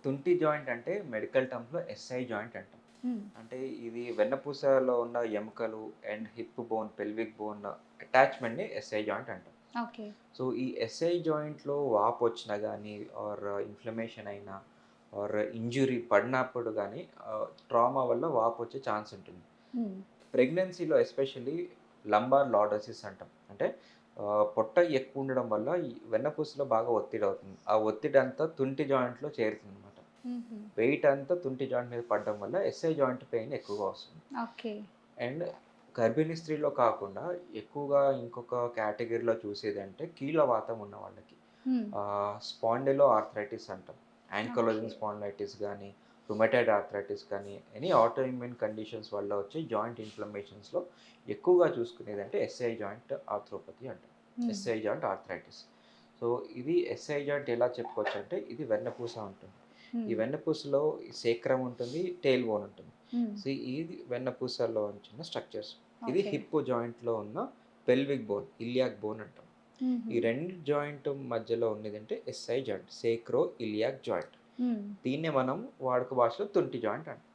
తుంటి జాయింట్ అంటే medical టర్మ్స్‌లో SI joint అంటాం. హ్మ్. అంటే ఇది వెన్నపూసలో ఉన్న ఎముకలు and hip bone, pelvic bone అటాచ్‌మెంట్‌ని ఎస్ఐ జాయింట్ అంటాం. ఓకే. సో, ఈ ఎస్ఐ జాయింట్‌లో వాపొచ్చినా గానీ ఆర్ ఇన్‌ఫ్లమేషన్ అయినా ఆర్ ఇంజ్యూరీ పడినప్పుడు గానీ ట్రామా వల్ల వాపొచ్చే ఛాన్స్ ఉంటుంది. హ్మ్. ప్రెగ్నెన్సీలో ఎస్పెషల్లీ లంబార్ లార్డోసిస్ అంటాం. అంటే పొట్ట ఎక్కువుండడం వల్ల ఈ వెన్నపూసలో బాగా ఒత్తిడవుతుంది. ఆ ఒత్తిడంతా తుంటి జాయింట్‌లో చేరుతుందనమాట. హుహు. వెయిట్ అంతా తుంటి జాయింట్ మీద పడడం వల్ల ఎస్ఐ జాయింట్ పెయిన్ ఎక్కువగా వస్తుంది. ఓకే. అండ్ గర్భిణీ స్త్రీలో కాకుండా ఎక్కువగా ఇంకొక కేటగిరీలో చూసేదంటే కీళ్ళవాతం ఉన్న వాళ్ళకి. హ్మ్. స్పాండిలో ఆర్థరైటిస్ అంటాం. ఓకే. యాంకలోజింగ్ స్పాండిలైటిస్ గానీ, రుమటైడ్ ఆర్థరైటిస్ కానీ, ఎనీ ఆటో ఇమ్యూన్ కండిషన్స్ వల్ల వచ్చే జాయింట్ ఇన్‌ఫ్లమేషన్స్‌లో ఎక్కువగా చూసుకునేదంటే ఎస్ఐ జాయింట్ ఆర్థ్రోపతి అంటాం. హ్మ్. SI joint arthritis. సో, ఇది ఎస్ఐ జాయింట్ ఎలా చెప్పుకోవచ్చంటే ఇది వెన్నపూస ఉంటుంది. ఈ హ్మ్. వెన్నపూసలో సేక్రమ్ ఉంటుంది, టెయిల్ బోన్ ఉంటుంది. హ్మ్. సో, ఇది వెన్నపూసలో చిన్న స్ట్రక్చర్స్. ఇది ఓకే. హిప్ జాయింట్‌లో ఉన్న పెల్విక్ బోన్, ఇలియాక్ బోన్ అంటాం. హుహు. ఈ 2 జాయింట్ మధ్యలో ఉన్నదంటే SI joint. Sacroiliac joint. Hmm. దీన్నే మనం వాడుక భాషలో తుంటి జాయింట్ అంటాం.